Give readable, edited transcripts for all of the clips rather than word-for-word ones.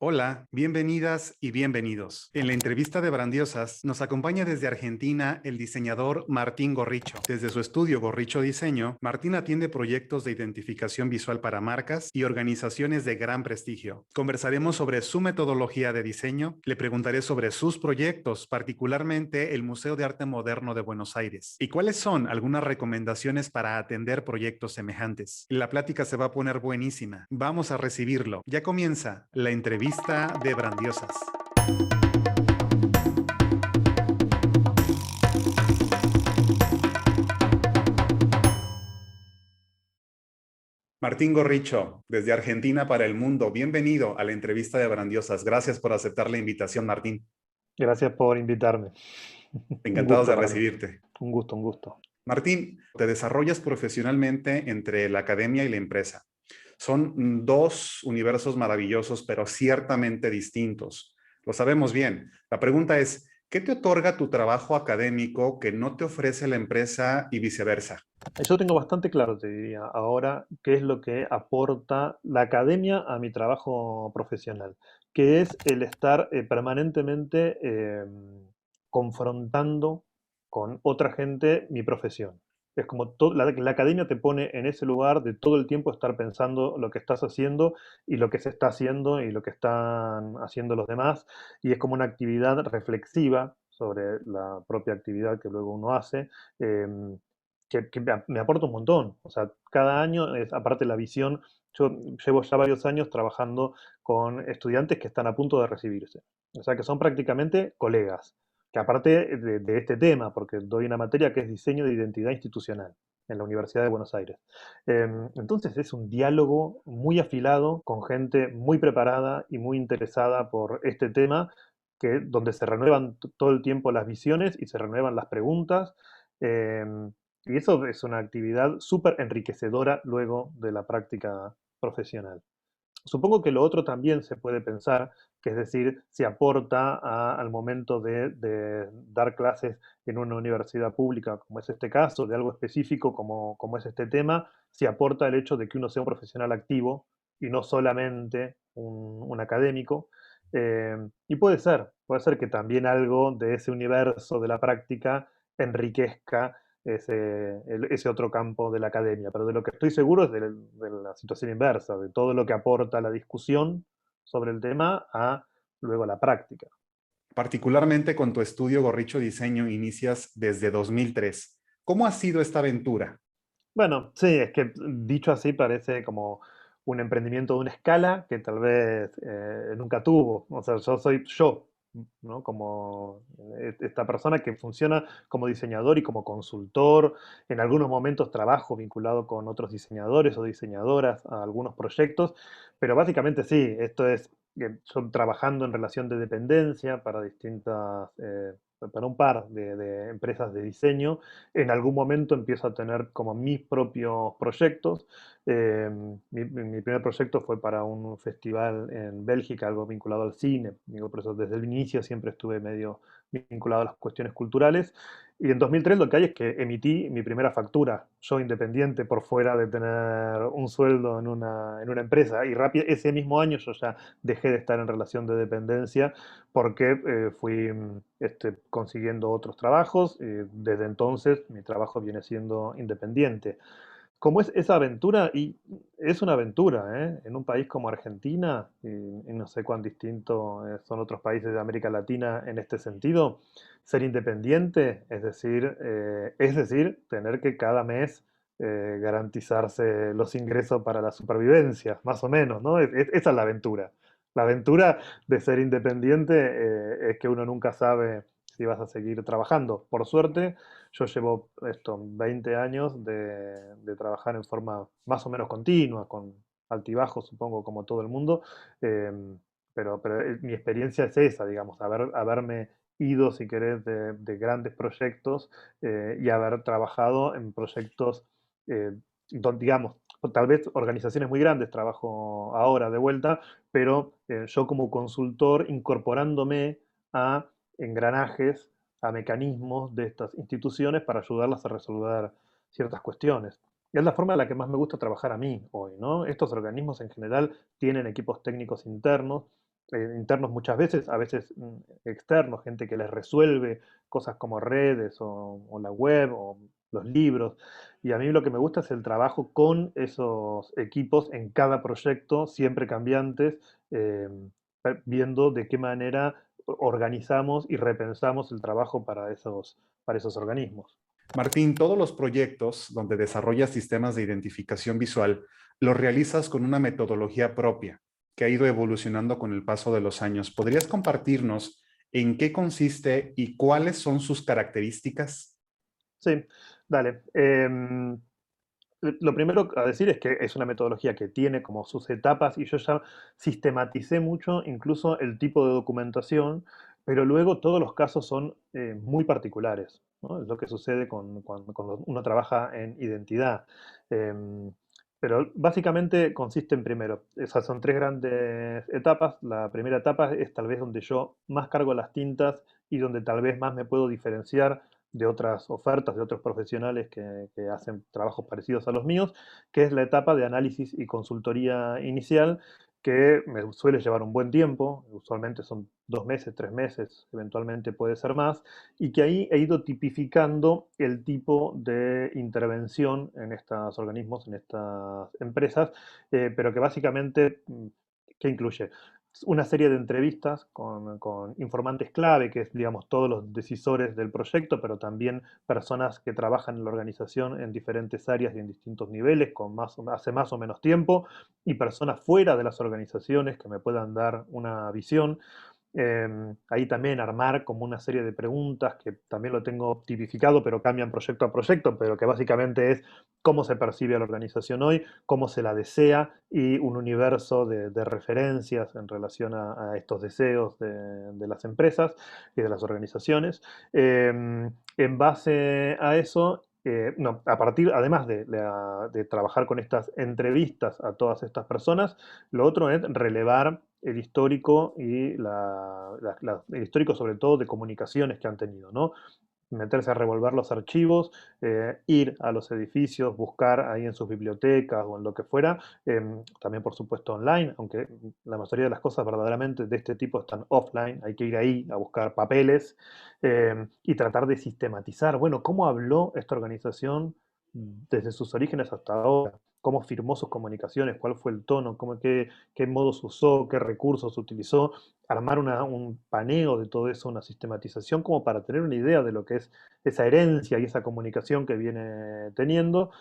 Hola, bienvenidas y bienvenidos. En la entrevista de Brandiosas nos acompaña desde Argentina el diseñador Martín Gorricho. Desde su estudio Gorricho Diseño, Martín atiende proyectos de identificación visual para marcas y organizaciones de gran prestigio. Conversaremos sobre su metodología de diseño, le preguntaré sobre sus proyectos, particularmente el Museo de Arte Moderno de Buenos Aires, y cuáles son algunas recomendaciones para atender proyectos semejantes. La plática se va a poner buenísima. Vamos a recibirlo. Ya comienza la entrevista de Brandiosas. Martín Gorricho, desde Argentina para el mundo. Bienvenido a la entrevista de Brandiosas. Gracias por aceptar la invitación, Martín. Gracias por invitarme. Un Encantados gusto de para mí. recibirte. Un gusto, un gusto. Martín, te desarrollas profesionalmente entre la academia y la empresa. Son dos universos maravillosos, pero ciertamente distintos. Lo sabemos bien. La pregunta es, ¿qué te otorga tu trabajo académico que no te ofrece la empresa y viceversa? Yo tengo bastante claro, te diría, ahora qué es lo que aporta la academia a mi trabajo profesional, que es el estar permanentemente confrontando con otra gente mi profesión. Es como la academia te pone en ese lugar de todo el tiempo estar pensando lo que estás haciendo y lo que se está haciendo y lo que están haciendo los demás, y es como una actividad reflexiva sobre la propia actividad que luego uno hace. Que me aporta un montón. O sea, cada año, aparte la visión, yo llevo ya varios años trabajando con estudiantes que están a punto de recibirse. O sea, que son prácticamente colegas. Que aparte de este tema, porque doy una materia que es diseño de identidad institucional en la Universidad de Buenos Aires. Entonces es un diálogo muy afilado con gente muy preparada y muy interesada por este tema, donde se renuevan todo el tiempo las visiones y se renuevan las preguntas. Y eso es una actividad súper enriquecedora luego de la práctica profesional. Supongo que lo otro también se puede pensar, que es decir, si aporta al momento de dar clases en una universidad pública, como es este caso, de algo específico como es este tema, si aporta el hecho de que uno sea un profesional activo y no solamente un académico. Y puede ser que también algo de ese universo de la práctica enriquezca ese otro campo de la academia, pero de lo que estoy seguro es de la situación inversa, de todo lo que aporta la discusión sobre el tema a luego la práctica. Particularmente con tu estudio Gorricho Diseño inicias desde 2003. ¿Cómo ha sido esta aventura? Bueno, sí, es que dicho así parece como un emprendimiento de una escala que tal vez nunca tuvo. O sea, yo soy yo, ¿no? Como esta persona que funciona como diseñador y como consultor. En algunos momentos trabajo vinculado con otros diseñadores o diseñadoras a algunos proyectos, pero básicamente sí, esto es, yo trabajando en relación de dependencia para para un par de empresas de diseño. En algún momento empiezo a tener como mis propios proyectos. Mi primer proyecto fue para un festival en Bélgica, algo vinculado al cine. Digo, por eso desde el inicio siempre estuve medio vinculado a las cuestiones culturales. Y en 2003 lo que hay es que emití mi primera factura, yo independiente, por fuera de tener un sueldo en una empresa. Y rápido, ese mismo año yo ya dejé de estar en relación de dependencia porque fui consiguiendo otros trabajos. Desde entonces mi trabajo viene siendo independiente. ¿Cómo es esa aventura? Y es una aventura, ¿eh? En un país como Argentina, y no sé cuán distinto son otros países de América Latina en este sentido, ser independiente, es decir, tener que cada mes garantizarse los ingresos para la supervivencia, más o menos, ¿no? Esa es la aventura. La aventura de ser independiente es que uno nunca sabe si vas a seguir trabajando. Por suerte, yo llevo 20 años de trabajar en forma más o menos continua, con altibajos, supongo, como todo el mundo, eh, pero mi experiencia es esa, digamos, haberme ido, si querés, de grandes proyectos y haber trabajado en proyectos, digamos, tal vez organizaciones muy grandes, trabajo ahora de vuelta, pero yo como consultor incorporándome a engranajes, a mecanismos de estas instituciones para ayudarlas a resolver ciertas cuestiones. Es la forma en la que más me gusta trabajar a mí hoy, ¿no? Estos organismos en general tienen equipos técnicos internos internos muchas veces, a veces externos, gente que les resuelve cosas como redes o la web o los libros. Y a mí lo que me gusta es el trabajo con esos equipos en cada proyecto, siempre cambiantes, eh, viendo de qué manera organizamos y repensamos el trabajo para esos organismos. Martín, todos los proyectos donde desarrollas sistemas de identificación visual los realizas con una metodología propia que ha ido evolucionando con el paso de los años. ¿Podrías compartirnos en qué consiste y cuáles son sus características? Sí, dale. Lo primero a decir es que es una metodología que tiene como sus etapas y yo ya sistematicé mucho incluso el tipo de documentación, pero luego todos los casos son muy particulares, ¿no? Es lo que sucede cuando uno trabaja en identidad. Em, pero básicamente consiste en primero, esas son tres grandes etapas. La primera etapa es tal vez donde yo más cargo las tintas y donde tal vez más me puedo diferenciar de otras ofertas, de otros profesionales que hacen trabajos parecidos a los míos, que es la etapa de análisis y consultoría inicial, que me suele llevar un buen tiempo, usualmente son 2 meses, 3 meses, eventualmente puede ser más, y que ahí he ido tipificando el tipo de intervención en estos organismos, en estas empresas, pero que básicamente, ¿qué incluye? Una serie de entrevistas con informantes clave, que es, digamos, todos los decisores del proyecto, pero también personas que trabajan en la organización en diferentes áreas y en distintos niveles, hace más o menos tiempo, y personas fuera de las organizaciones que me puedan dar una visión. Ahí también armar como una serie de preguntas que también lo tengo tipificado, pero cambian proyecto a proyecto, pero que básicamente es cómo se percibe a la organización hoy, cómo se la desea y un universo de referencias en relación a estos deseos de las empresas y de las organizaciones. En base a eso, no, a partir, además de trabajar con estas entrevistas a todas estas personas, lo otro es relevar el histórico y el histórico sobre todo de comunicaciones que han tenido, ¿no? Meterse a revolver los archivos, ir a los edificios, buscar ahí en sus bibliotecas o en lo que fuera, también por supuesto online, aunque la mayoría de las cosas verdaderamente de este tipo están offline, hay que ir ahí a buscar papeles y tratar de sistematizar, bueno, ¿cómo habló esta organización desde sus orígenes hasta ahora? ¿Cómo firmó sus comunicaciones? ¿Cuál fue el tono? ¿Qué modos usó? ¿Qué recursos utilizó? Armar un paneo de todo eso, una sistematización como para tener una idea de lo que es esa herencia y esa comunicación que viene teniendo,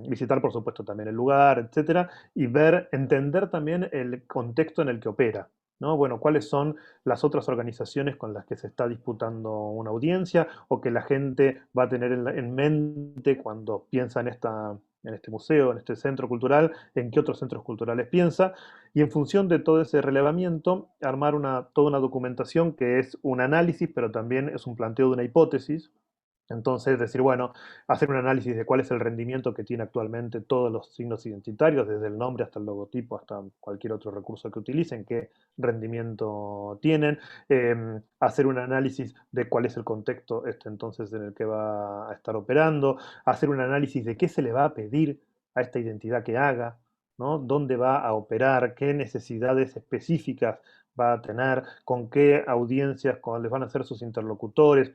visitar por supuesto también el lugar, etcétera, y entender también el contexto en el que opera. ¿No? Bueno, cuáles son las otras organizaciones con las que se está disputando una audiencia o que la gente va a tener en mente cuando piensa en este museo, en este centro cultural, en qué otros centros culturales piensa, y en función de todo ese relevamiento, armar toda una documentación que es un análisis, pero también es un planteo de una hipótesis. Entonces, decir, bueno, hacer un análisis de cuál es el rendimiento que tiene actualmente todos los signos identitarios, desde el nombre hasta el logotipo, hasta cualquier otro recurso que utilicen, qué rendimiento tienen, hacer un análisis de cuál es el contexto entonces en el que va a estar operando, hacer un análisis de qué se le va a pedir a esta identidad que haga, ¿no? Dónde va a operar, qué necesidades específicas va a tener, con qué audiencias, cuáles van a ser sus interlocutores,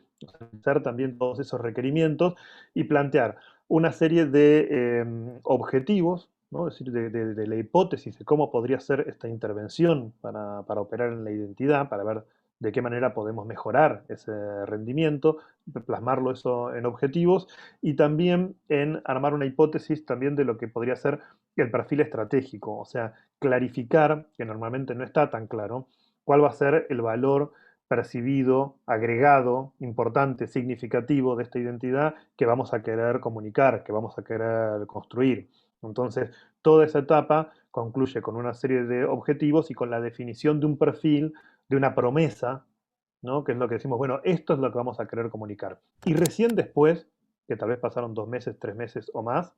hacer también todos esos requerimientos y plantear una serie de objetivos, ¿no? Es decir, de la hipótesis de cómo podría ser esta intervención para operar en la identidad, para ver de qué manera podemos mejorar ese rendimiento, plasmarlo eso en objetivos y también en armar una hipótesis también de lo que podría ser el perfil estratégico, o sea, clarificar, que normalmente no está tan claro, cuál va a ser el valor percibido, agregado, importante, significativo de esta identidad que vamos a querer comunicar, que vamos a querer construir. Entonces, toda esa etapa concluye con una serie de objetivos y con la definición de un perfil, de una promesa, ¿no? Que es lo que decimos, bueno, esto es lo que vamos a querer comunicar. Y recién después, que tal vez pasaron 2 meses, 3 meses o más,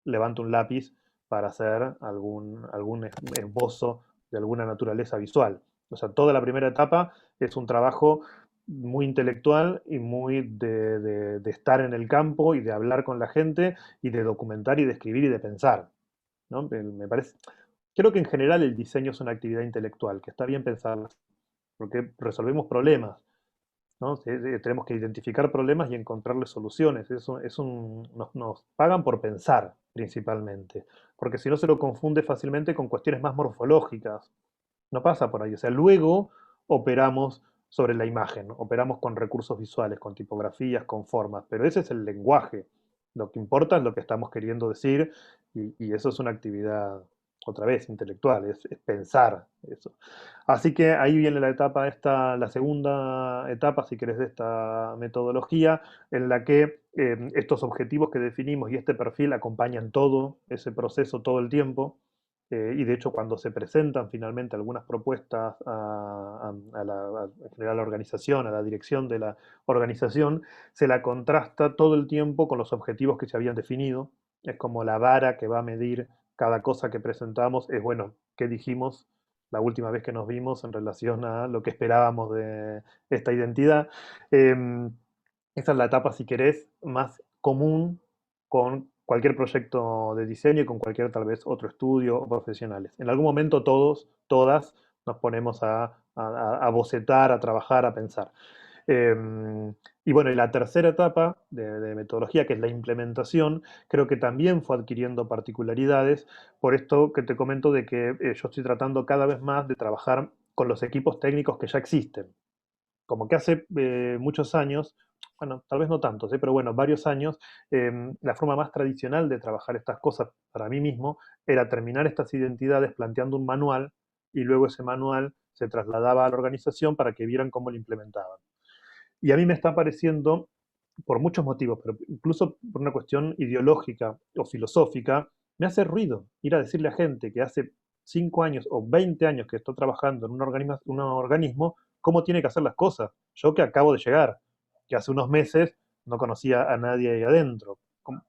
levanto un lápiz para hacer algún esbozo de alguna naturaleza visual. O sea, toda la primera etapa es un trabajo muy intelectual y muy de estar en el campo y de hablar con la gente y de documentar y de escribir y de pensar. ¿No? Me parece, Creo que en general el diseño es una actividad intelectual, que está bien pensarla, porque resolvemos problemas, ¿no? Tenemos que identificar problemas y encontrarles soluciones. Nos pagan por pensar, principalmente, porque si no se lo confunde fácilmente con cuestiones más morfológicas. No pasa por ahí. O sea, luego operamos sobre la imagen, ¿no? Operamos con recursos visuales, con tipografías, con formas, pero ese es el lenguaje. Lo que importa es lo que estamos queriendo decir y eso es una actividad, otra vez, intelectual, es pensar eso. Así que ahí viene la etapa esta, la segunda etapa, si querés, de esta metodología, en la que estos objetivos que definimos y este perfil acompañan todo ese proceso todo el tiempo. Y de hecho, cuando se presentan finalmente algunas propuestas en general a la organización, a la dirección de la organización, se la contrasta todo el tiempo con los objetivos que se habían definido. Es como la vara que va a medir cada cosa que presentamos. Es bueno, ¿qué dijimos la última vez que nos vimos en relación a lo que esperábamos de esta identidad? Eh, Esa es la etapa, si querés, más común con cualquier proyecto de diseño y con cualquier tal vez otro estudio o profesionales. En algún momento todos, todas, nos ponemos a bocetar, a trabajar, a pensar. Y bueno, y la tercera etapa de metodología, que es la implementación, creo que también fue adquiriendo particularidades por esto que te comento de que yo estoy tratando cada vez más de trabajar con los equipos técnicos que ya existen. Como que hace muchos años, bueno, tal vez no tantos, pero bueno, varios años, la forma más tradicional de trabajar estas cosas para mí mismo era terminar estas identidades planteando un manual y luego ese manual se trasladaba a la organización para que vieran cómo lo implementaban. Y a mí me está pareciendo, por muchos motivos, pero incluso por una cuestión ideológica o filosófica, me hace ruido ir a decirle a gente que hace 5 años o 20 años que está trabajando en un organismo cómo tiene que hacer las cosas. Yo que acabo de llegar, que hace unos meses no conocía a nadie ahí adentro.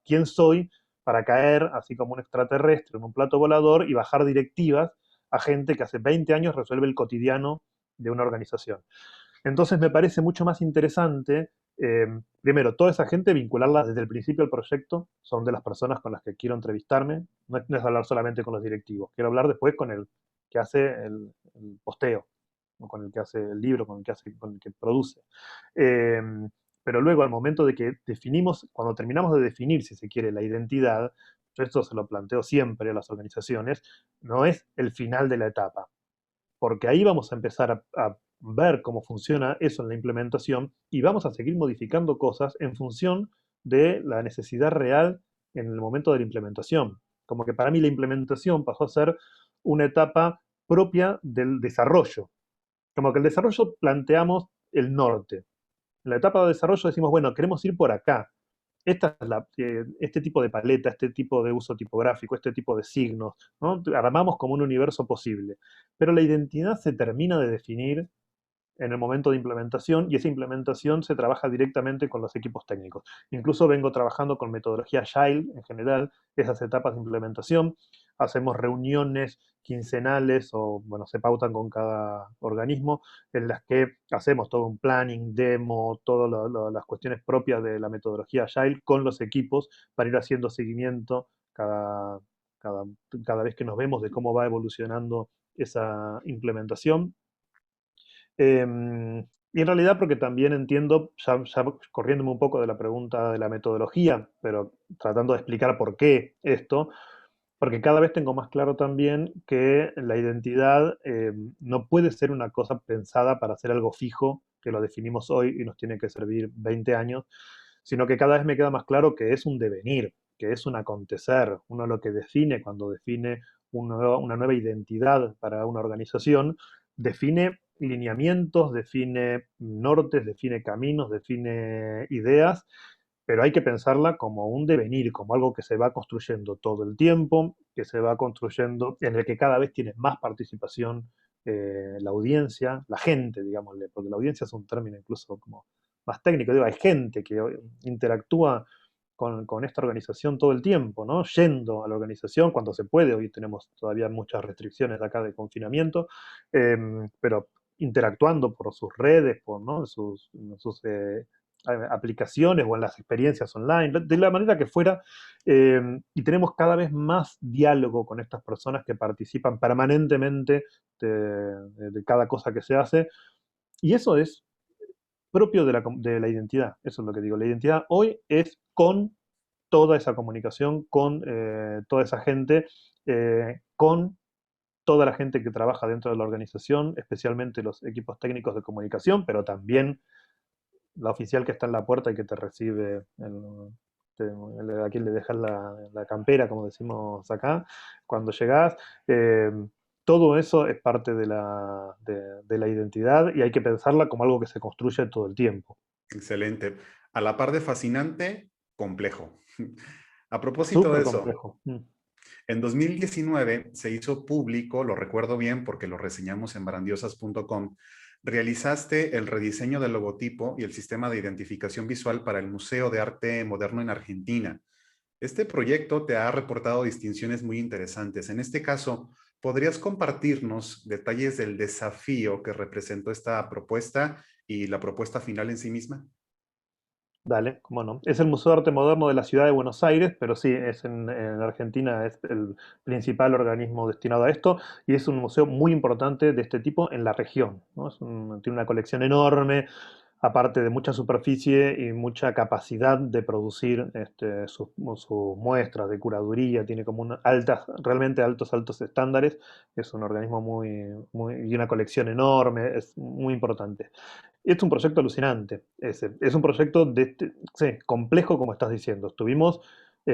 ¿Quién soy para caer, así como un extraterrestre, en un plato volador y bajar directivas a gente que hace 20 años resuelve el cotidiano de una organización? Entonces me parece mucho más interesante, primero, toda esa gente vincularla desde el principio al proyecto, son de las personas con las que quiero entrevistarme, no es hablar solamente con los directivos, quiero hablar después con el que hace el posteo, o con el que hace el libro, con el que produce. Eh, pero luego, al momento de que definimos, cuando terminamos de definir, si se quiere, la identidad, yo esto se lo planteo siempre a las organizaciones, no es el final de la etapa, porque ahí vamos a empezar a ver cómo funciona eso en la implementación y vamos a seguir modificando cosas en función de la necesidad real en el momento de la implementación. Como que para mí la implementación pasó a ser una etapa propia del desarrollo. Como que el desarrollo planteamos el norte. En la etapa de desarrollo decimos, bueno, queremos ir por acá. Este tipo de paleta, este tipo de uso tipográfico, este tipo de signos, ¿no? Armamos como un universo posible. Pero la identidad se termina de definir en el momento de implementación y esa implementación se trabaja directamente con los equipos técnicos. Incluso vengo trabajando con metodología Agile en general, esas etapas de implementación. Hacemos reuniones quincenales o, bueno, se pautan con cada organismo en las que hacemos todo un planning, demo, todas las cuestiones propias de la metodología Agile con los equipos para ir haciendo seguimiento cada, cada vez que nos vemos de cómo va evolucionando esa implementación. Y en realidad porque también entiendo, ya corriéndome un poco de la pregunta de la metodología, pero tratando de explicar por qué esto, porque cada vez tengo más claro también que la identidad no puede ser una cosa pensada para hacer algo fijo, que lo definimos hoy y nos tiene que servir 20 años, sino que cada vez me queda más claro que es un devenir, que es un acontecer. Uno lo que define cuando define una nueva identidad para una organización, define lineamientos, define nortes, define caminos, define ideas, pero hay que pensarla como un devenir, como algo que se va construyendo todo el tiempo, que se va construyendo, en el que cada vez tiene más participación la audiencia, la gente, digámosle, porque la audiencia es un término incluso como más técnico, digo, hay gente que interactúa con esta organización todo el tiempo, ¿no? Yendo a la organización cuando se puede, hoy tenemos todavía muchas restricciones acá de confinamiento, pero interactuando por sus redes, por, ¿no? sus aplicaciones o en las experiencias online, de la manera que fuera, y tenemos cada vez más diálogo con estas personas que participan permanentemente de cada cosa que se hace, y eso es propio de la identidad, eso es lo que digo, la identidad hoy es con toda esa comunicación, con toda esa gente, con toda la gente que trabaja dentro de la organización, especialmente los equipos técnicos de comunicación, pero también la oficial que está en la puerta y que te recibe, a quien le dejas la campera, como decimos acá, cuando llegás. eh, Todo eso es parte de la identidad y hay que pensarla como algo que se construye todo el tiempo. Excelente. A la par de fascinante, complejo. A propósito de Súper eso, complejo. en 2019 se hizo público, lo recuerdo bien porque lo reseñamos en barandiosas.com, realizaste el rediseño del logotipo y el sistema de identificación visual para el Museo de Arte Moderno en Argentina. Este proyecto te ha reportado distinciones muy interesantes. En este caso, ¿podrías compartirnos detalles del desafío que representó esta propuesta y la propuesta final en sí misma? Dale, cómo no. Es el Museo de Arte Moderno de la Ciudad de Buenos Aires, pero sí, en Argentina es el principal organismo destinado a esto y es un museo muy importante de este tipo en la región, ¿no? Tiene una colección enorme, aparte de mucha superficie y mucha capacidad de producir sus muestras de curaduría, tiene como realmente altos estándares, es un organismo y una colección enorme, es muy importante. Y es un proyecto alucinante. Es un proyecto sí, complejo, como estás diciendo. Tuvimos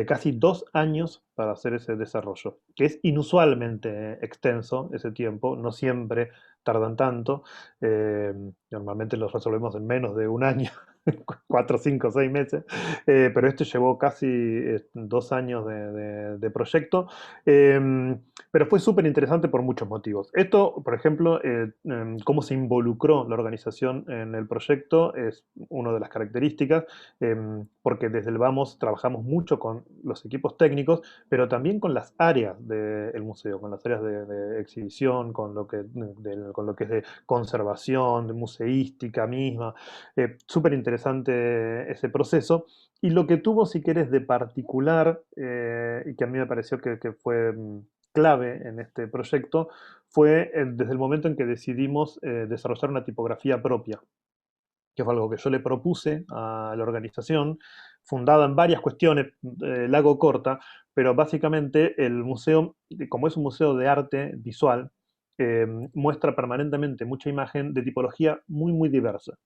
casi 2 años para hacer ese desarrollo, que es inusualmente extenso ese tiempo, no siempre tardan tanto. eh, Normalmente los resolvemos en menos de un año, 4, 5, 6 meses, pero este llevó casi 2 años de proyecto. eh, pero fue súper interesante por muchos motivos. Esto, por ejemplo, cómo se involucró la organización en el proyecto es una de las características, porque desde el Vamos trabajamos mucho con los equipos técnicos, pero también con las áreas del museo, con las áreas de exhibición, con lo que es de conservación, de museística misma. Súper interesante ese proceso. Y lo que tuvo, si querés, de particular, y que a mí me pareció que fue clave en este proyecto fue desde el momento en que decidimos desarrollar una tipografía propia, que fue algo que yo le propuse a la organización, fundada en varias cuestiones, la hago corta, pero básicamente el museo, como es un museo de arte visual, muestra permanentemente mucha imagen de tipología muy diversa.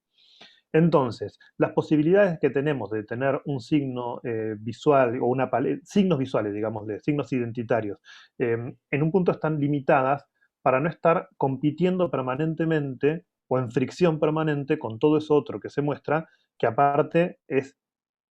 Entonces, las posibilidades que tenemos de tener un signo visual o una paleta, signos visuales, digamos, de signos identitarios, en un punto están limitadas para no estar compitiendo permanentemente o en fricción permanente con todo eso otro que se muestra, que aparte es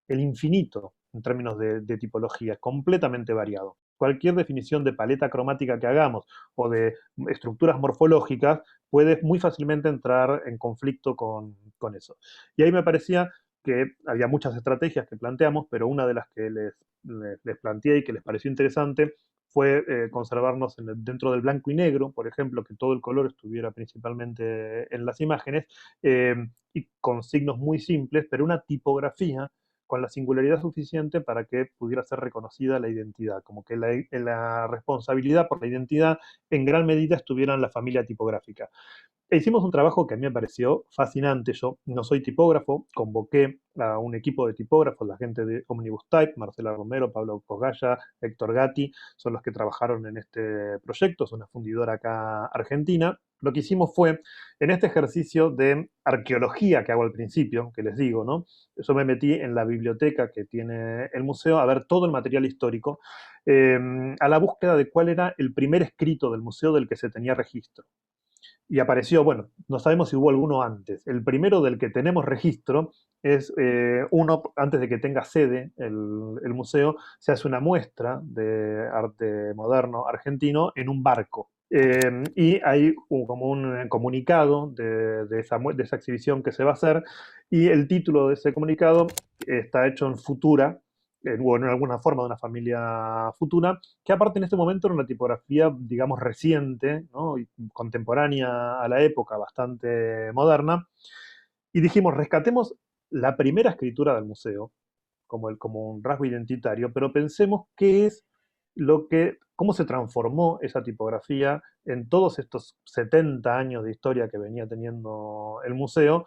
el infinito en términos de tipología, completamente variado. Cualquier definición de paleta cromática que hagamos o de estructuras morfológicas puede muy fácilmente entrar en conflicto con eso. Y ahí me parecía que había muchas estrategias que planteamos, pero una de las que les planteé y que les pareció interesante fue conservarnos dentro del blanco y negro, por ejemplo, que todo el color estuviera principalmente en las imágenes, eh, y con signos muy simples, pero una tipografía con la singularidad suficiente para que pudiera ser reconocida la identidad, como que la responsabilidad por la identidad en gran medida estuviera en la familia tipográfica. E hicimos un trabajo que a mí me pareció fascinante. Yo no soy tipógrafo, convoqué a un equipo de tipógrafos, la gente de Omnibus Type, Marcela Romero, Pablo Cosgaya, Héctor Gatti, son los que trabajaron en este proyecto, es una fundidora acá argentina. Lo que hicimos fue, en este ejercicio de arqueología que hago al principio, que les digo, ¿no? Yo me metí en la biblioteca que tiene el museo a ver todo el material histórico, eh, a la búsqueda de cuál era el primer escrito del museo del que se tenía registro. Y apareció, bueno, no sabemos si hubo alguno antes. El primero del que tenemos registro es uno, antes de que tenga sede el museo, se hace una muestra de arte moderno argentino en un barco. Y hay como un comunicado de esa exhibición que se va a hacer, y el título de ese comunicado está hecho en Futura, o en alguna forma de una familia futura, que aparte en este momento era una tipografía, digamos, reciente, ¿no? Y contemporánea a la época, bastante moderna. Y dijimos, rescatemos la primera escritura del museo, como un rasgo identitario, pero pensemos qué es cómo se transformó esa tipografía en todos estos 70 años de historia que venía teniendo el museo,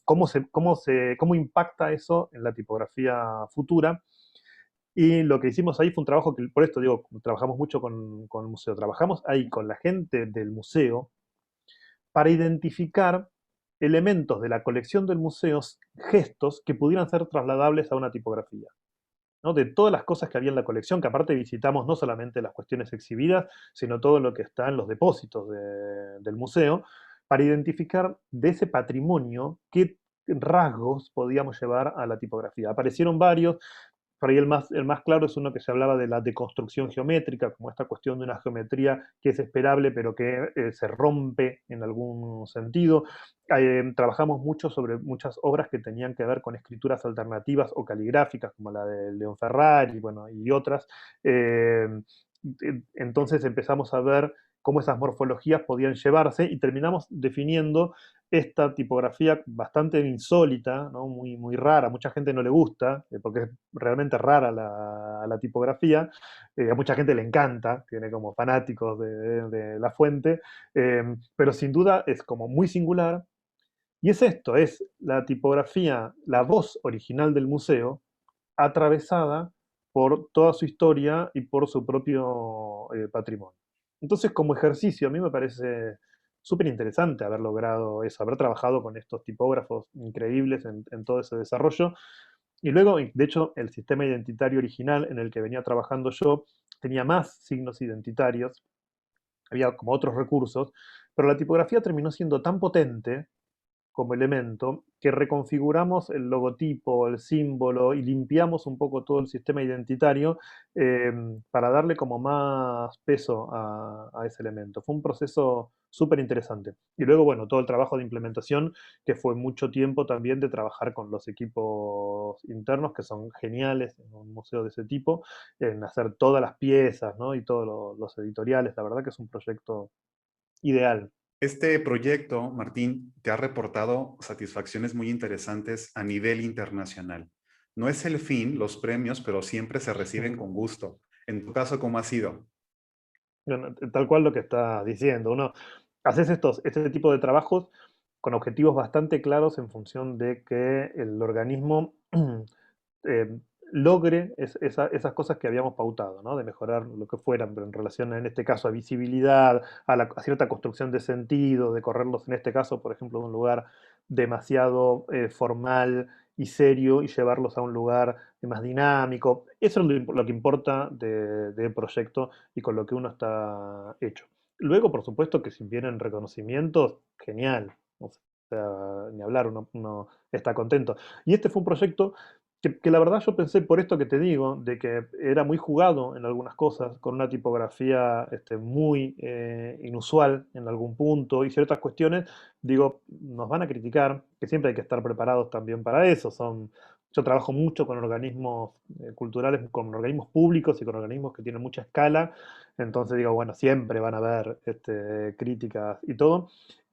cómo impacta eso en la tipografía futura. Y lo que hicimos ahí fue un trabajo que, por esto digo, trabajamos mucho con el museo, trabajamos ahí con la gente del museo para identificar elementos de la colección del museo, gestos que pudieran ser trasladables a una tipografía, ¿no? De todas las cosas que había en la colección, que aparte visitamos no solamente las cuestiones exhibidas, sino todo lo que está en los depósitos del museo, para identificar de ese patrimonio qué rasgos podíamos llevar a la tipografía. Aparecieron varios, por ahí el más claro es uno que se hablaba de la deconstrucción geométrica, como esta cuestión de una geometría que es esperable pero que se rompe en algún sentido. Trabajamos mucho sobre muchas obras que tenían que ver con escrituras alternativas o caligráficas, como la de León Ferrari, bueno, y otras. Eh, entonces empezamos a ver cómo esas morfologías podían llevarse y terminamos definiendo esta tipografía bastante insólita, ¿no? Muy rara, mucha gente no le gusta, porque es realmente rara la tipografía, a mucha gente le encanta, tiene como fanáticos de la fuente, pero sin duda es como muy singular, y es esto, es la tipografía, la voz original del museo, atravesada por toda su historia y por su propio patrimonio. Entonces, como ejercicio, a mí me parece súper interesante haber logrado eso, haber trabajado con estos tipógrafos increíbles en todo ese desarrollo. Y luego, de hecho, el sistema identitario original en el que venía trabajando yo tenía más signos identitarios, había como otros recursos, pero la tipografía terminó siendo tan potente como elemento, que reconfiguramos el logotipo, el símbolo y limpiamos un poco todo el sistema identitario eh, para darle como más peso a ese elemento. Fue un proceso súper interesante. Y luego, bueno, todo el trabajo de implementación, que fue mucho tiempo también de trabajar con los equipos internos, que son geniales en un museo de ese tipo, en hacer todas las piezas, ¿no? Y todos los editoriales. La verdad que es un proyecto ideal. Este proyecto, Martín, te ha reportado satisfacciones muy interesantes a nivel internacional. No es el fin, los premios, pero siempre se reciben con gusto. En tu caso, ¿cómo ha sido? Bueno, tal cual lo que estás diciendo. Uno, haces este tipo de trabajos con objetivos bastante claros en función de que el organismo eh, logre esas cosas que habíamos pautado, ¿no? De mejorar lo que fueran, pero en relación, en este caso, a visibilidad, a cierta construcción de sentido, de correrlos, en este caso, por ejemplo, de un lugar demasiado formal y serio y llevarlos a un lugar más dinámico. Eso es lo que importa del proyecto y con lo que uno está hecho. Luego, por supuesto, que si vienen reconocimientos, genial. O sea, ni hablar, uno está contento. Y este fue un proyecto que la verdad yo pensé por esto que te digo, de que era muy jugado en algunas cosas, con una tipografía muy inusual en algún punto y ciertas cuestiones, digo, nos van a criticar, que siempre hay que estar preparados también para eso. Yo trabajo mucho con organismos culturales, con organismos públicos y con organismos que tienen mucha escala, entonces digo, bueno, siempre van a haber críticas y todo,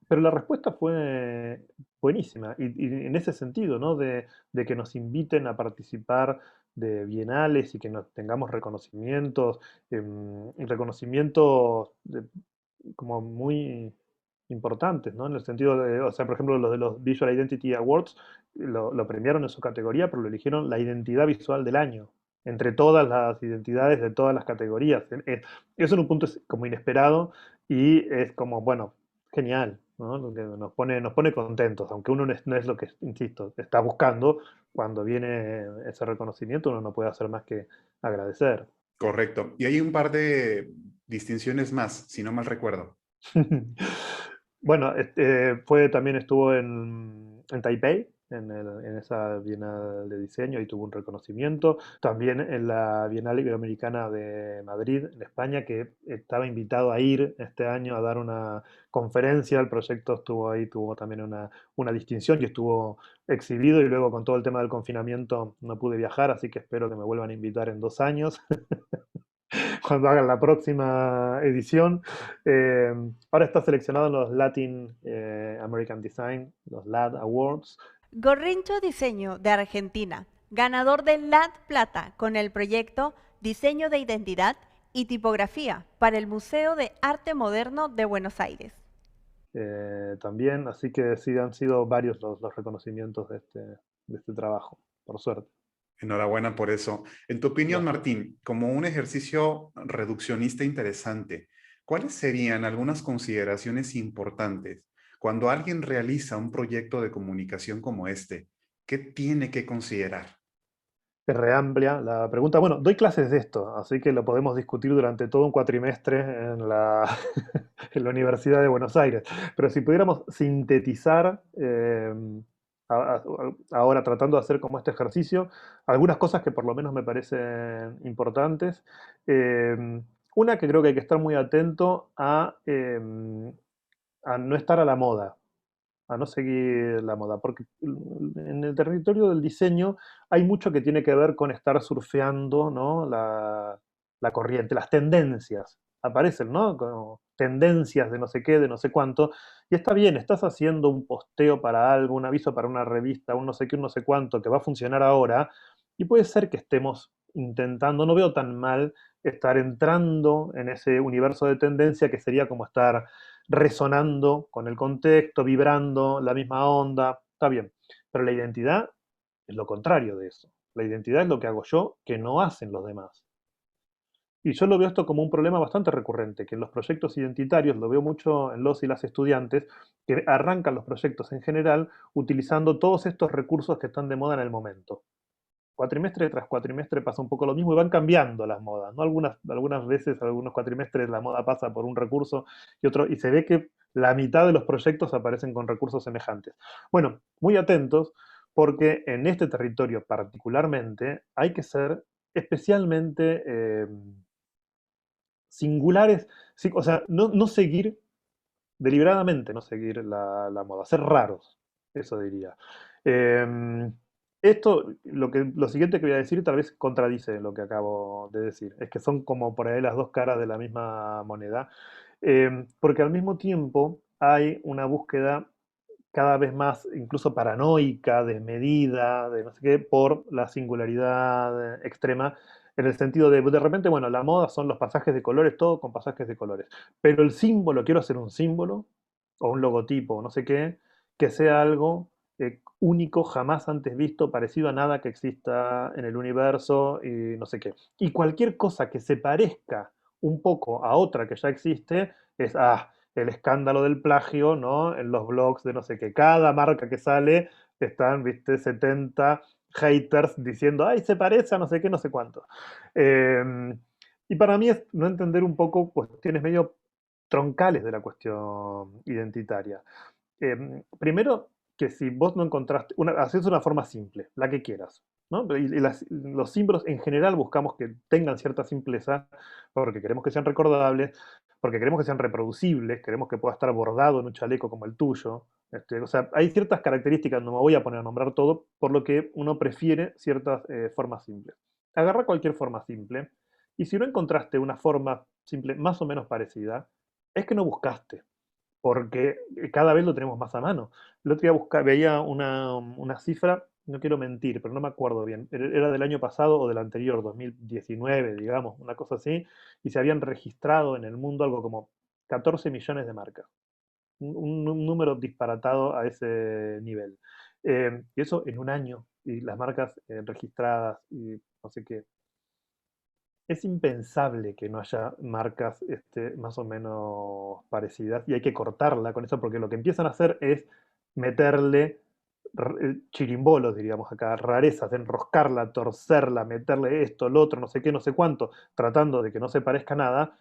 pero la respuesta fue buenísima y en ese sentido, ¿no? De que nos inviten a participar de bienales y que nos tengamos reconocimientos, y reconocimientos como muy importantes, ¿no? En el sentido de, o sea, por ejemplo, los de los Visual Identity Awards lo premiaron en su categoría, pero lo eligieron la identidad visual del año, entre todas las identidades de todas las categorías. Eso en un punto es como inesperado y es como, bueno, genial, ¿no? Lo que nos pone contentos, aunque uno no es lo que, insisto, está buscando, cuando viene ese reconocimiento uno no puede hacer más que agradecer. Correcto. Y hay un par de distinciones más, si no mal recuerdo. Bueno, también estuvo en Taipei, en esa Bienal de Diseño, y tuvo un reconocimiento. También en la Bienal Iberoamericana de Madrid, en España, que estaba invitado a ir este año a dar una conferencia. El proyecto estuvo ahí, tuvo también una distinción y estuvo exhibido. Y luego, con todo el tema del confinamiento, no pude viajar, así que espero que me vuelvan a invitar en 2 años. Cuando hagan la próxima edición. Ahora está seleccionado en los Latin American Design, los LAD Awards, Gorrincho Diseño de Argentina, ganador del LAD Plata con el proyecto Diseño de Identidad y Tipografía para el Museo de Arte Moderno de Buenos Aires. También, así que sí, han sido varios los reconocimientos de este trabajo, por suerte. Enhorabuena por eso. En tu opinión, Gracias. Martín, como un ejercicio reduccionista interesante, ¿cuáles serían algunas consideraciones importantes cuando alguien realiza un proyecto de comunicación como este? ¿Qué tiene que considerar? Es re amplia la pregunta. Bueno, doy clases de esto, así que lo podemos discutir durante todo un cuatrimestre en en la Universidad de Buenos Aires. Pero si pudiéramos sintetizar, ahora tratando de hacer como este ejercicio, algunas cosas que por lo menos me parecen importantes. Una que creo que hay que estar muy atento a no estar a la moda, a no seguir la moda, porque en el territorio del diseño hay mucho que tiene que ver con estar surfeando, ¿no? La corriente, las tendencias. Aparecen, ¿no? Como tendencias de no sé qué, de no sé cuánto. Y está bien, estás haciendo un posteo para algo, un aviso para una revista, un no sé qué, un no sé cuánto, que va a funcionar ahora. Y puede ser que estemos intentando, no veo tan mal estar entrando en ese universo de tendencia que sería como estar resonando con el contexto, vibrando la misma onda, está bien. Pero la identidad es lo contrario de eso. La identidad es lo que hago yo que no hacen los demás. Y yo lo veo esto como un problema bastante recurrente, que en los proyectos identitarios, lo veo mucho en los y las estudiantes, que arrancan los proyectos en general utilizando todos estos recursos que están de moda en el momento. Cuatrimestre tras cuatrimestre pasa un poco lo mismo y van cambiando las modas, ¿no? Algunas veces, algunos cuatrimestres la moda pasa por un recurso y otro, y se ve que la mitad de los proyectos aparecen con recursos semejantes. Bueno, muy atentos porque en este territorio particularmente hay que ser especialmente singulares, sí, o sea, no seguir deliberadamente, no seguir la moda, ser raros, eso diría. Eh, lo siguiente que voy a decir tal vez contradice lo que acabo de decir. Es que son como por ahí las dos caras de la misma moneda. Porque al mismo tiempo hay una búsqueda cada vez más incluso paranoica, desmedida, de no sé qué, por la singularidad extrema, en el sentido de repente, bueno, la moda son los pasajes de colores, todo con pasajes de colores, pero el símbolo, quiero hacer un símbolo, o un logotipo, o no sé qué, que sea algo único, jamás antes visto, parecido a nada que exista en el universo, y no sé qué. Y cualquier cosa que se parezca un poco a otra que ya existe, es, el escándalo del plagio, ¿no? En los blogs de no sé qué. Cada marca que sale están, viste, 70 haters diciendo, ay, se parece a no sé qué, no sé cuánto. Eh, y para mí es no entender un poco cuestiones medio troncales de la cuestión identitaria. Primero, que si vos no encontraste, haces una forma simple, la que quieras, ¿no? Los símbolos en general buscamos que tengan cierta simpleza porque queremos que sean recordables, porque queremos que sean reproducibles, queremos que pueda estar bordado en un chaleco como el tuyo. O sea, hay ciertas características, no me voy a poner a nombrar todo, por lo que uno prefiere ciertas formas simples. Agarra cualquier forma simple y si no encontraste una forma simple más o menos parecida, es que no buscaste porque cada vez lo tenemos más a mano. El otro día veía una cifra, no quiero mentir, pero no me acuerdo bien, era del año pasado o del anterior, 2019, digamos, una cosa así, y se habían registrado en el mundo algo como 14 millones de marcas. Un número disparatado a ese nivel. Y eso en un año, y las marcas registradas y no sé qué. Es impensable que no haya marcas más o menos parecidas y hay que cortarla con eso porque lo que empiezan a hacer es meterle chirimbolos, diríamos acá, rarezas, enroscarla, torcerla, meterle esto, lo otro, no sé qué, no sé cuánto, tratando de que no se parezca a nada.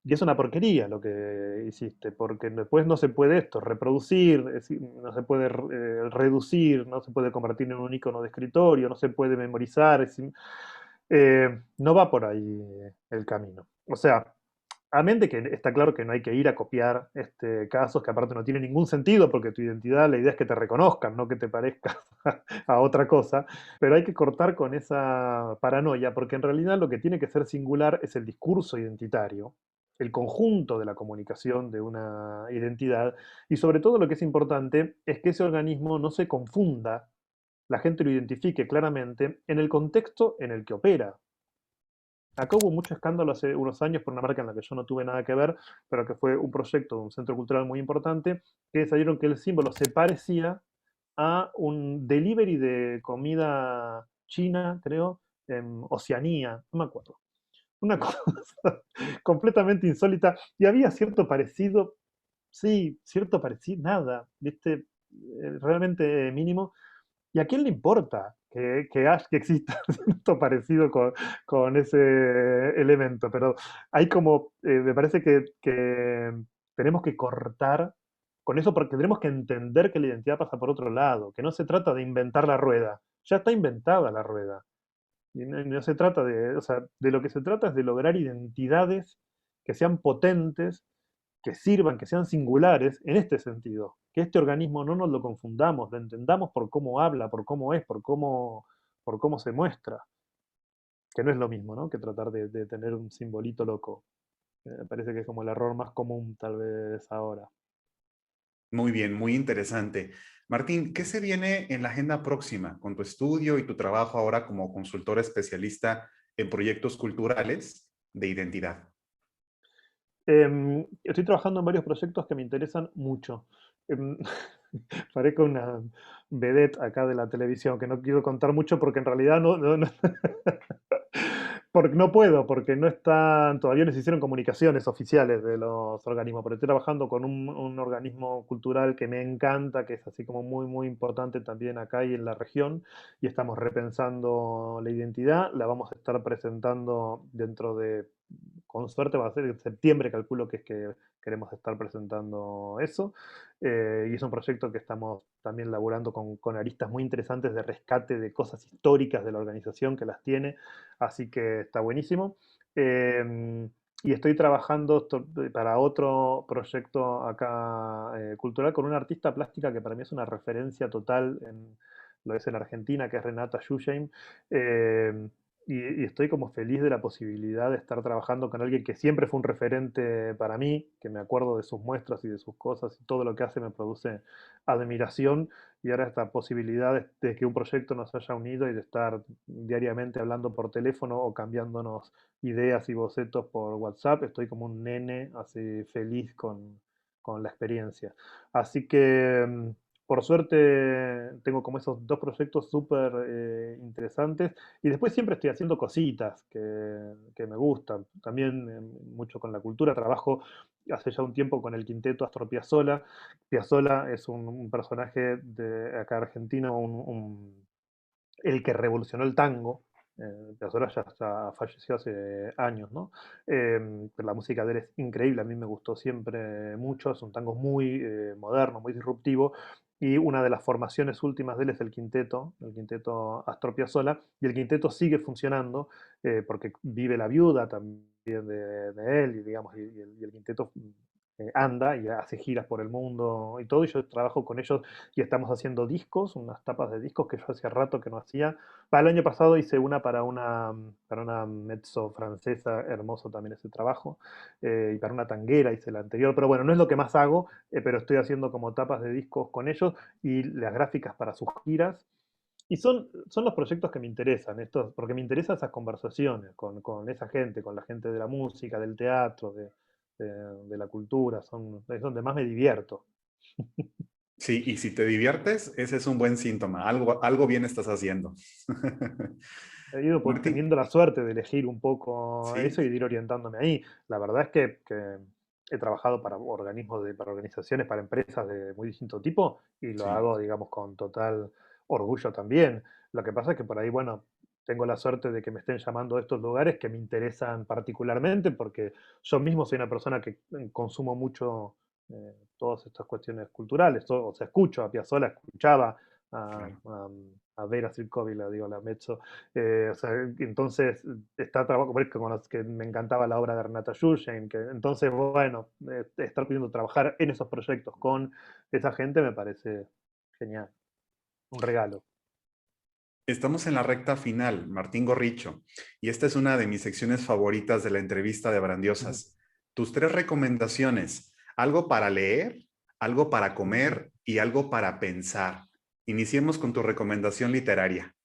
Y es una porquería lo que hiciste, porque después no se puede esto, reproducir, es decir, no se puede reducir, no se puede convertir en un icono de escritorio, no se puede memorizar, no va por ahí el camino. O sea, a mente que está claro que no hay que ir a copiar casos que aparte no tienen ningún sentido porque tu identidad, la idea es que te reconozcan, no que te parezca a otra cosa, pero hay que cortar con esa paranoia porque en realidad lo que tiene que ser singular es el discurso identitario el conjunto de la comunicación de una identidad, y sobre todo lo que es importante es que ese organismo no se confunda, la gente lo identifique claramente en el contexto en el que opera. Acá hubo mucho escándalo hace unos años por una marca en la que yo no tuve nada que ver, pero que fue un proyecto de un centro cultural muy importante, que salieron que el símbolo se parecía a un delivery de comida china, creo, en Oceanía, no me acuerdo. Una cosa completamente insólita. Y había cierto parecido, sí, cierto parecido, nada, ¿viste? Realmente mínimo. ¿Y a quién le importa que exista cierto parecido con ese elemento? Pero hay como, me parece que tenemos que cortar con eso porque tenemos que entender que la identidad pasa por otro lado, que no se trata de inventar la rueda, ya está inventada la rueda. Y no se trata de, o sea, de lo que se trata es de lograr identidades que sean potentes, que sirvan, que sean singulares en este sentido. Que este organismo no nos lo confundamos, lo entendamos por cómo habla, por cómo es, por cómo se muestra. Que no es lo mismo, ¿no? Que tratar de tener un simbolito loco. Me parece que es como el error más común tal vez ahora. Muy bien, muy interesante. Martín, ¿qué se viene en la agenda próxima con tu estudio y tu trabajo ahora como consultor especialista en proyectos culturales de identidad? Estoy trabajando en varios proyectos que me interesan mucho. Em, Parezco una vedette acá de la televisión, que no quiero contar mucho porque en realidad porque no puedo, porque no están, todavía no se hicieron comunicaciones oficiales de los organismos, pero estoy trabajando con un organismo cultural que me encanta, que es así como muy, muy importante también acá y en la región, y estamos repensando la identidad, la vamos a estar presentando dentro de, con suerte va a ser en septiembre, calculo que es que queremos estar presentando eso, y es un proyecto que estamos también laburando con aristas muy interesantes de rescate de cosas históricas de la organización que las tiene, así que está buenísimo. Y estoy trabajando para otro proyecto acá cultural con una artista plástica que para mí es una referencia total, lo es en Argentina, que es Renata Schusheim. Eh, y estoy como feliz de la posibilidad de estar trabajando con alguien que siempre fue un referente para mí, que me acuerdo de sus muestras y de sus cosas y todo lo que hace me produce admiración, y ahora esta posibilidad de que un proyecto nos haya unido y de estar diariamente hablando por teléfono o cambiándonos ideas y bocetos por WhatsApp, estoy como un nene así feliz con la experiencia. Así que por suerte tengo como esos dos proyectos súper interesantes, y después siempre estoy haciendo cositas que me gustan. También mucho con la cultura, trabajo hace ya un tiempo con el quinteto Astor Piazzolla. Piazzolla es un personaje de acá argentino, el que revolucionó el tango. Piazzolla ya falleció hace años, ¿no? Pero la música de él es increíble, a mí me gustó siempre mucho, es un tango muy moderno, muy disruptivo, y una de las formaciones últimas de él es el quinteto Astor Piazzolla, y el quinteto sigue funcionando porque vive la viuda también de él, y digamos, y el quinteto anda y hace giras por el mundo y todo, y yo trabajo con ellos y estamos haciendo discos, unas tapas de discos que yo hacía rato que no hacía. El año pasado hice una para una mezzo francesa, hermoso también ese trabajo, y para una tanguera hice la anterior, pero bueno, no es lo que más hago, pero estoy haciendo como tapas de discos con ellos y las gráficas para sus giras. Y son los proyectos que me interesan, estos, porque me interesan esas conversaciones con esa gente, con la gente de la música, del teatro, de la cultura, es donde más me divierto. Sí, y si te diviertes, ese es un buen síntoma. Algo bien estás haciendo. He ido Martín, teniendo la suerte de elegir un poco eso sí, y de ir orientándome ahí. La verdad es que he trabajado para organismos, para organizaciones, para empresas de muy distinto tipo, y lo sí. hago, digamos, con total orgullo también. Lo que pasa es que por ahí, bueno, tengo la suerte de que me estén llamando a estos lugares que me interesan particularmente, porque yo mismo soy una persona que consumo mucho todas estas cuestiones culturales. O sea, escucho a Piazzolla, escuchaba a, Claro. a, a Vera Silvkovich, digo, la mezzo. O sea, entonces está trabajo con los que me encantaba la obra de Renata Schusheim, que entonces, bueno, estar pudiendo trabajar en esos proyectos con esa gente me parece genial, un regalo. Estamos en la recta final, Martín Gorricho, y esta es una de mis secciones favoritas de la entrevista de Ujú. Brandiosas. tus 3 recomendaciones, algo para leer, algo para comer y algo para pensar. Iniciemos con tu recomendación literaria.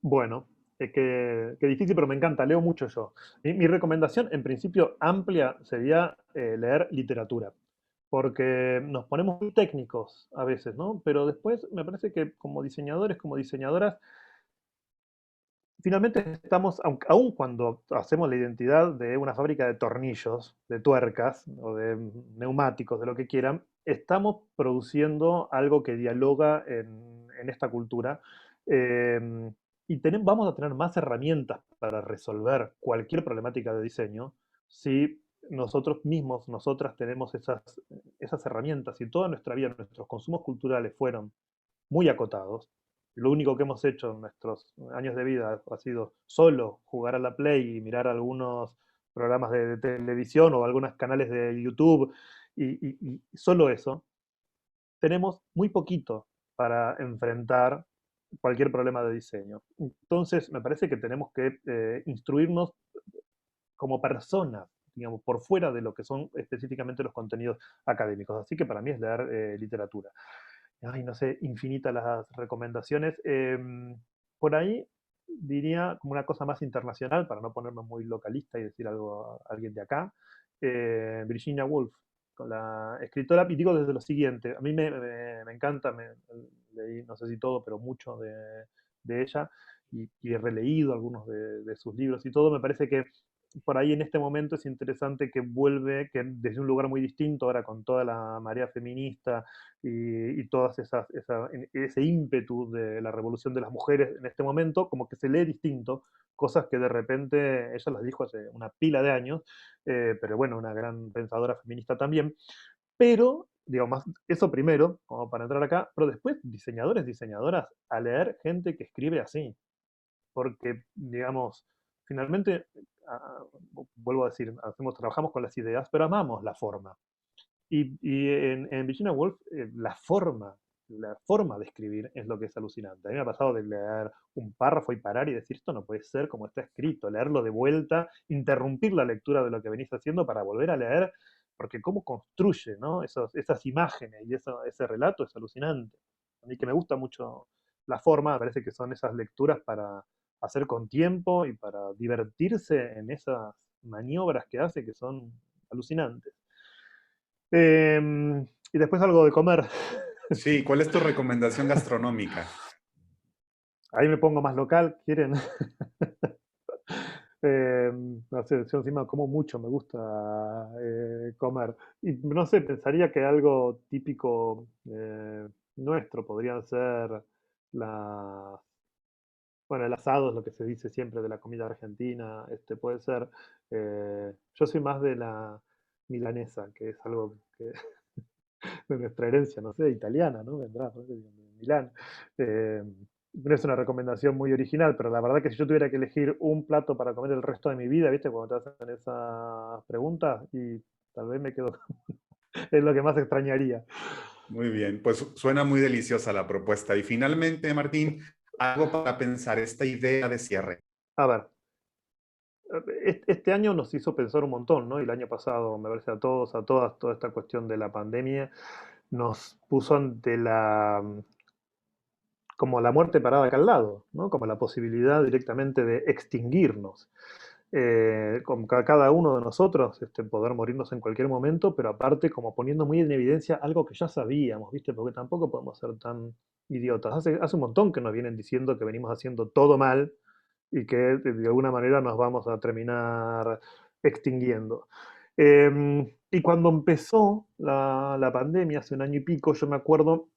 Bueno, qué difícil, pero me encanta, leo mucho yo. Mi recomendación, en principio amplia, sería leer literatura, porque nos ponemos muy técnicos a veces, ¿no? Pero después me parece que como diseñadores, como diseñadoras, finalmente estamos, aun cuando hacemos la identidad de una fábrica de tornillos, de tuercas o de neumáticos, de lo que quieran, estamos produciendo algo que dialoga en esta cultura. eh, y vamos a tener más herramientas para resolver cualquier problemática de diseño si nosotros mismos, nosotras tenemos esas herramientas. Y toda nuestra vida, nuestros consumos culturales fueron muy acotados. Lo único que hemos hecho en nuestros años de vida ha sido solo jugar a la Play y mirar algunos programas de televisión o algunos canales de YouTube y solo eso. Tenemos muy poquito para enfrentar cualquier problema de diseño. Entonces, me parece que tenemos que instruirnos como personas, digamos, por fuera de lo que son específicamente los contenidos académicos. Así que para mí es leer literatura. Ay, no sé, infinitas las recomendaciones. Por ahí diría como una cosa más internacional, para no ponerme muy localista y decir algo a alguien de acá. Virginia Woolf, con la escritora, y digo desde lo siguiente, a mí me encanta, leí, no sé si todo, pero mucho de ella, y he releído algunos de sus libros y todo. Me parece que por ahí en este momento es interesante que vuelve, que desde un lugar muy distinto, ahora con toda la marea feminista y todas ese ímpetu de la revolución de las mujeres en este momento, como que se lee distinto, cosas que de repente ella las dijo hace una pila de años, pero bueno, una gran pensadora feminista también. Pero, digamos, eso primero, como para entrar acá, pero después diseñadores, diseñadoras, a leer gente que escribe así, porque, digamos, finalmente, ah, vuelvo a decir, trabajamos con las ideas, pero amamos la forma. Y en Virginia Woolf, la forma de escribir es lo que es alucinante. A mí me ha pasado de leer un párrafo y parar y decir, esto no puede ser como está escrito, leerlo de vuelta, interrumpir la lectura de lo que venís haciendo para volver a leer, porque cómo construye, ¿no? Esas imágenes y ese relato es alucinante. A mí que me gusta mucho la forma, me parece que son esas lecturas para hacer con tiempo y para divertirse en esas maniobras que hace que son alucinantes. Y después algo de comer. Sí, ¿cuál es tu recomendación gastronómica? Ahí me pongo más local, ¿quieren? No sé, yo encima como mucho, me gusta comer. Y no sé, pensaría que algo típico nuestro podrían ser las, bueno, el asado es lo que se dice siempre de la comida argentina, puede ser, yo soy más de la milanesa, que es algo que de nuestra herencia, no sé, italiana, ¿no? Vendrá, no sé, de Milán. Eh, no es una recomendación muy original, pero la verdad que si yo tuviera que elegir un plato para comer el resto de mi vida, ¿viste? Cuando te hacen esas preguntas, y tal vez me quedo, es lo que más extrañaría. Muy bien, pues suena muy deliciosa la propuesta. Y finalmente, Martín, algo para pensar, esta idea de cierre. A ver, este año nos hizo pensar un montón, ¿no? Y el año pasado, me parece a todos, a todas, toda esta cuestión de la pandemia nos puso ante como la muerte parada acá al lado, ¿no? Como la posibilidad directamente de extinguirnos. Como cada uno de nosotros poder morirnos en cualquier momento, pero aparte como poniendo muy en evidencia algo que ya sabíamos, ¿viste? Porque tampoco podemos ser tan idiotas. Hace un montón que nos vienen diciendo que venimos haciendo todo mal y que de alguna manera nos vamos a terminar extinguiendo. Y cuando empezó la pandemia, hace un año y pico, yo me acuerdo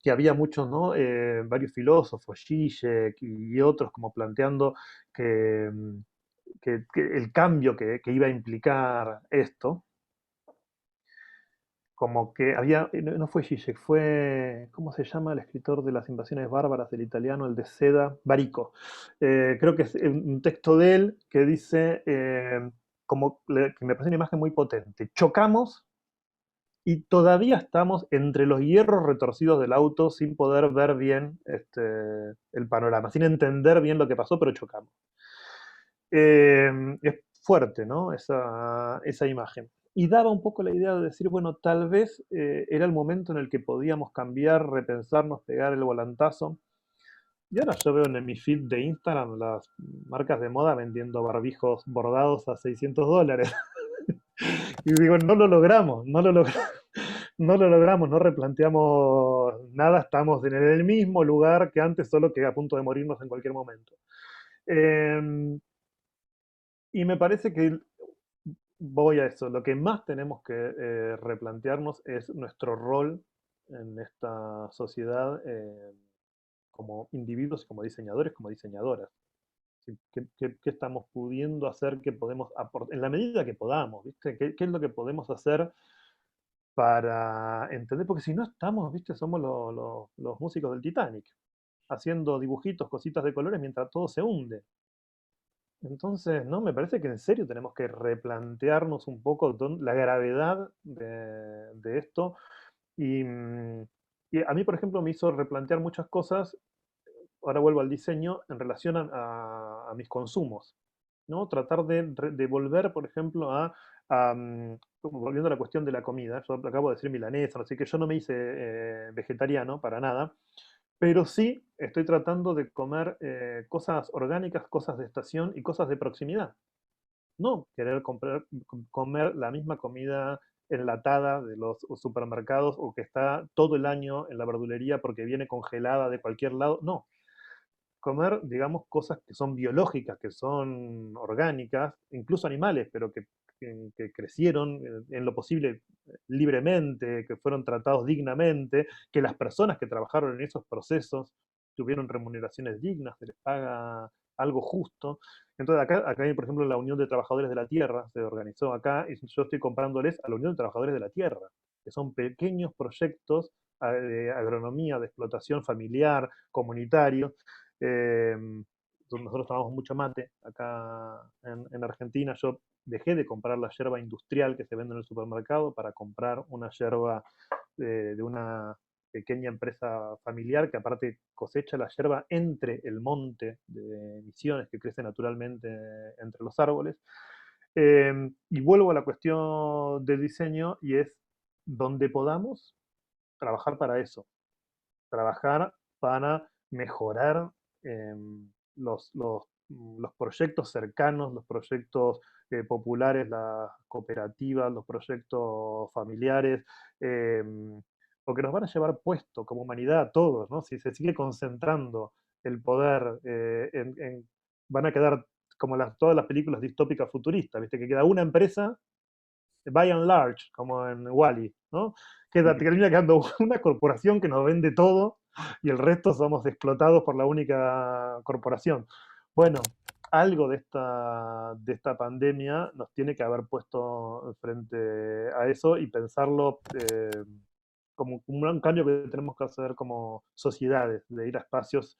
que había muchos, ¿no? Varios filósofos, Zizek y otros, como planteando que, que el cambio que iba a implicar esto, como que había, no fue Zizek, fue, ¿cómo se llama el escritor de las invasiones bárbaras del italiano, el de Seda? Barico. Creo que es un texto de él que dice, que me parece una imagen muy potente, chocamos y todavía estamos entre los hierros retorcidos del auto sin poder ver bien el panorama, sin entender bien lo que pasó, pero chocamos. Eh, fuerte, ¿no? Esa imagen. Y daba un poco la idea de decir, bueno, tal vez era el momento en el que podíamos cambiar, repensarnos, pegar el volantazo. Y ahora yo veo en mi feed de Instagram las marcas de moda vendiendo barbijos bordados a $600. Y digo, no lo logramos, no lo logramos, no replanteamos nada, estamos en el mismo lugar que antes, solo que a punto de morirnos en cualquier momento. Eh, y me parece que voy a eso, lo que más tenemos que replantearnos es nuestro rol en esta sociedad como individuos, como diseñadores, como diseñadoras. ¿Sí? ¿Qué estamos pudiendo hacer? ¿Qué podemos aportar? En la medida que podamos, ¿viste? ¿Qué es lo que podemos hacer para entender? Porque si no estamos, ¿viste? Somos los músicos del Titanic, haciendo dibujitos, cositas de colores mientras todo se hunde. Entonces, no, me parece que en serio tenemos que replantearnos un poco la gravedad de esto. Y, y a mí, por ejemplo, me hizo replantear muchas cosas. Ahora vuelvo al diseño en relación a mis consumos, ¿no? Tratar de volver, por ejemplo, volviendo a la cuestión de la comida. Yo acabo de decir milanesa, así que yo no me hice vegetariano para nada, pero sí estoy tratando de comer cosas orgánicas, cosas de estación y cosas de proximidad. No querer comer la misma comida enlatada de los supermercados o que está todo el año en la verdulería porque viene congelada de cualquier lado. No, comer, digamos, cosas que son biológicas, que son orgánicas, incluso animales, pero que crecieron en lo posible libremente, que fueron tratados dignamente, que las personas que trabajaron en esos procesos tuvieron remuneraciones dignas, se les paga algo justo. Entonces acá hay, por ejemplo, la Unión de Trabajadores de la Tierra, se organizó acá, y yo estoy comprándoles a la Unión de Trabajadores de la Tierra, que son pequeños proyectos de agronomía, de explotación familiar, comunitario. Nosotros tomamos mucho mate acá en Argentina. Yo dejé de comprar la yerba industrial que se vende en el supermercado para comprar una yerba de una pequeña empresa familiar que aparte cosecha la yerba entre el monte de Misiones que crece naturalmente entre los árboles. Y vuelvo a la cuestión del diseño y es donde podamos trabajar para eso, trabajar para mejorar eh, los proyectos cercanos, los proyectos populares, las cooperativas, los proyectos familiares, porque nos van a llevar puesto como humanidad a todos, ¿no? Si se sigue concentrando el poder van a quedar como todas las películas distópicas futuristas, ¿viste? Que queda una empresa, by and large, como en Wall-E, ¿no? Termina quedando una corporación que nos vende todo y el resto somos explotados por la única corporación. Bueno, algo de esta pandemia nos tiene que haber puesto frente a eso y pensarlo como un gran cambio que tenemos que hacer como sociedades, de ir a espacios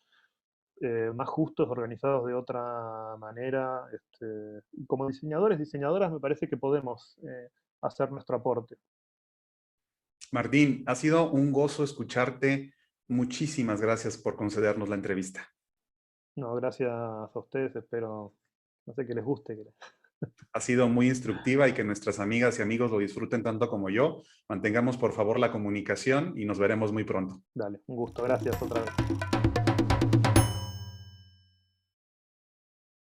más justos, organizados de otra manera. Como diseñadores, diseñadoras, me parece que podemos hacer nuestro aporte. Martín, ha sido un gozo escucharte. Muchísimas gracias por concedernos la entrevista. No, gracias a ustedes, espero, no sé, que les guste. Ha sido muy instructiva y que nuestras amigas y amigos lo disfruten tanto como yo. Mantengamos por favor la comunicación y nos veremos muy pronto. Dale, un gusto, gracias otra vez.